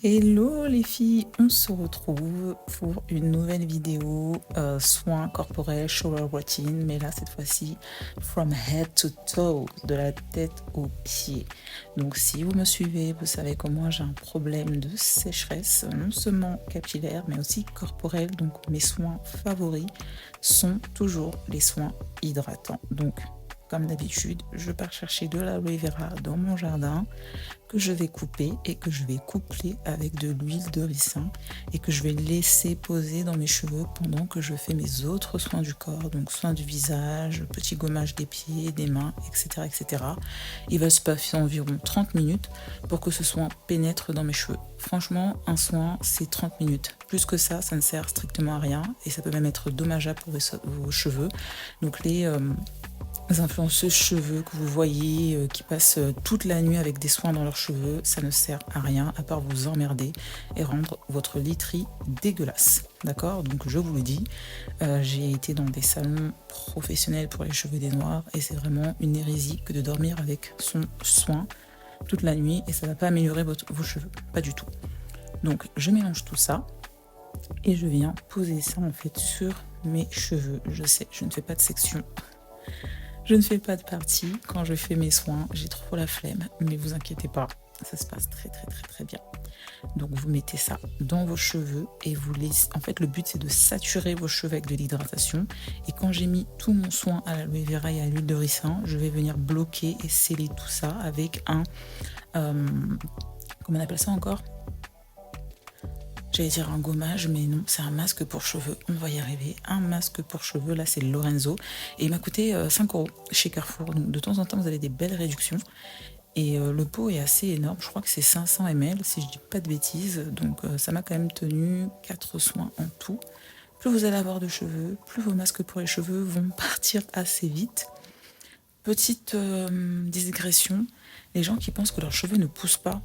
Hello les filles, on se retrouve pour une nouvelle vidéo soins corporels, shower routine, mais là cette fois-ci from head to toe, de la tête aux pieds. Donc si vous me suivez, vous savez que moi j'ai un problème de sécheresse, non seulement capillaire mais aussi corporel, donc mes soins favoris sont toujours les soins hydratants. Donc comme d'habitude, je pars chercher de l'aloe vera dans mon jardin que je vais couper et que je vais coupler avec de l'huile de ricin et que je vais laisser poser dans mes cheveux pendant que je fais mes autres soins du corps, donc soins du visage, petit gommage des pieds, des mains, etc. etc. Il va se passer environ 30 minutes pour que ce soin pénètre dans mes cheveux. Franchement, un soin, c'est 30 minutes. Plus que ça ne sert strictement à rien et ça peut même être dommageable pour vos cheveux. Donc les influenceuses cheveux que vous voyez qui passent toute la nuit avec des soins dans leurs cheveux, ça ne sert à rien à part vous emmerder et rendre votre literie dégueulasse. D'accord? Donc je vous le dis, j'ai été dans des salons professionnels pour les cheveux des noirs et c'est vraiment une hérésie que de dormir avec son soin toute la nuit et ça ne va pas améliorer vos cheveux, pas du tout. Donc je mélange tout ça et je viens poser ça en fait sur mes cheveux. Je sais, je ne fais pas de section. Je ne fais pas de partie quand je fais mes soins, j'ai trop la flemme, mais vous inquiétez pas, ça se passe très bien. Donc vous mettez ça dans vos cheveux et vous laissez. En fait, le but c'est de saturer vos cheveux avec de l'hydratation. Et quand j'ai mis tout mon soin à l'aloe vera et à l'huile de ricin, je vais venir bloquer et sceller tout ça avec un comment on appelle ça encore? J'allais dire un gommage, mais non, c'est un masque pour cheveux. On va y arriver. Un masque pour cheveux, là, c'est Lorenzo. Et il m'a coûté 5 € chez Carrefour. Donc, de temps en temps, vous avez des belles réductions. Et le pot est assez énorme. Je crois que c'est 500 ml, si je dis pas de bêtises. Donc, ça m'a quand même tenu 4 soins en tout. Plus vous allez avoir de cheveux, plus vos masques pour les cheveux vont partir assez vite. Petite digression, les gens qui pensent que leurs cheveux ne poussent pas,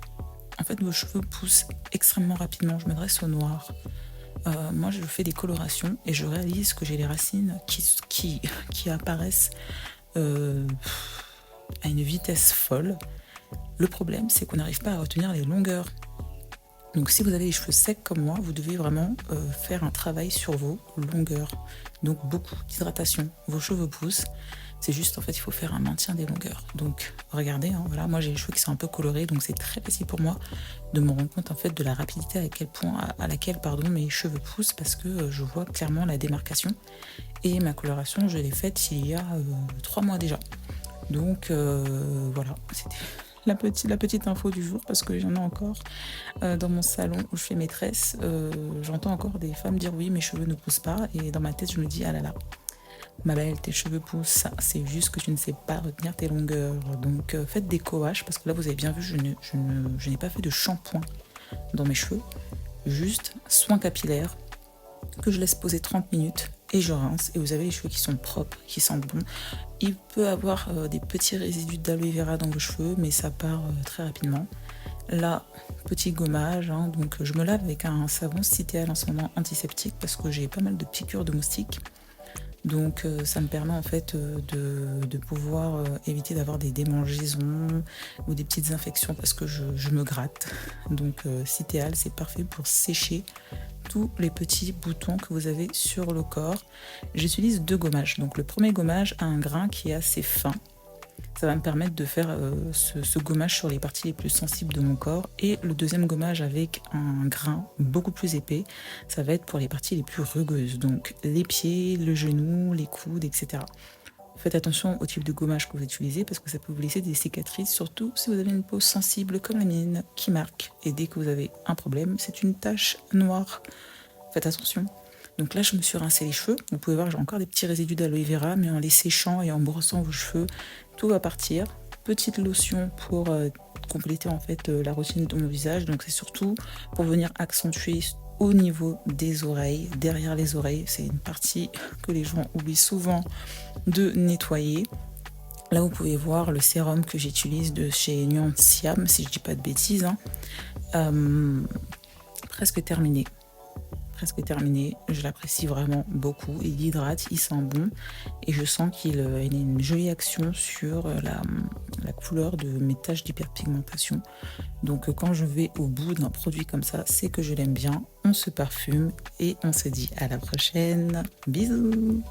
en fait, vos cheveux poussent extrêmement rapidement. Je m'adresse aux noirs. Moi, je fais des colorations et je réalise que j'ai les racines qui apparaissent à une vitesse folle. Le problème, c'est qu'on n'arrive pas à retenir les longueurs. Donc, si vous avez les cheveux secs comme moi, vous devez vraiment faire un travail sur vos longueurs. Donc, beaucoup d'hydratation. Vos cheveux poussent. C'est juste, en fait, il faut faire un maintien des longueurs. Donc, regardez, hein, voilà, moi j'ai les cheveux qui sont un peu colorés, donc c'est très facile pour moi de me rendre compte en fait de la rapidité à laquelle mes cheveux poussent parce que je vois clairement la démarcation. Et ma coloration, je l'ai faite il y a 3 mois déjà. Donc voilà, c'était la petite info du jour parce que j'en ai encore dans mon salon où je fais maîtresse. J'entends encore des femmes dire oui, mes cheveux ne poussent pas, et dans ma tête, je me dis ah là là. Ma belle, tes cheveux poussent, c'est juste que tu ne sais pas retenir tes longueurs. Donc faites des coaches, parce que là vous avez bien vu, je n'ai pas fait de shampoing dans mes cheveux. Juste soin capillaire que je laisse poser 30 minutes et je rince. Et vous avez les cheveux qui sont propres, qui sentent bon. Il peut avoir des petits résidus d'aloe vera dans vos cheveux, mais ça part très rapidement. Là, petit gommage, hein, donc je me lave avec un savon Citéal en ce moment antiseptique parce que j'ai pas mal de piqûres de moustiques. Donc ça me permet en fait de pouvoir éviter d'avoir des démangeaisons ou des petites infections parce que je me gratte. Donc Citéal, c'est parfait pour sécher tous les petits boutons que vous avez sur le corps. J'utilise 2 gommages. Donc le premier gommage a un grain qui est assez fin. Ça va me permettre de faire ce gommage sur les parties les plus sensibles de mon corps. Et le deuxième gommage avec un grain beaucoup plus épais, ça va être pour les parties les plus rugueuses. Donc les pieds, le genou, les coudes, etc. Faites attention au type de gommage que vous utilisez parce que ça peut vous laisser des cicatrices, surtout si vous avez une peau sensible comme la mienne qui marque. Et dès que vous avez un problème, c'est une tache noire. Faites attention. Donc là, je me suis rincé les cheveux. Vous pouvez voir, j'ai encore des petits résidus d'aloe vera, mais en les séchant et en brossant vos cheveux, tout va partir. Petite lotion pour compléter en fait la routine de mon visage. Donc c'est surtout pour venir accentuer au niveau des oreilles, derrière les oreilles. C'est une partie que les gens oublient souvent de nettoyer. Là, vous pouvez voir le sérum que j'utilise de chez Nuance Siam, si je dis pas de bêtises. Presque terminé. presque terminé. Je l'apprécie vraiment beaucoup. Il hydrate, il sent bon et je sens qu'il a une jolie action sur la couleur de mes taches d'hyperpigmentation. Donc quand je vais au bout d'un produit comme ça, c'est que je l'aime bien. On se parfume et on se dit à la prochaine. Bisous!